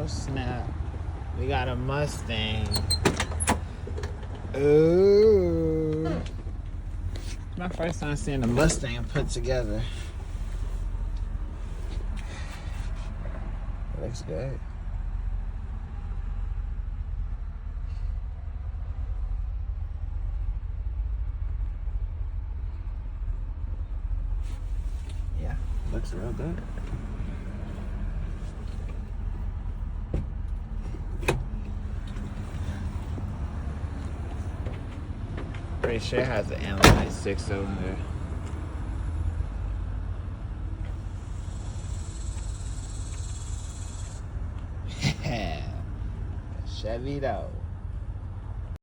Oh snap. We got a Mustang. Ooh. My first time seeing a Mustang put together. It looks good. Yeah, looks real good. Pretty sure it has an inline 6-cylinder. Chevy though.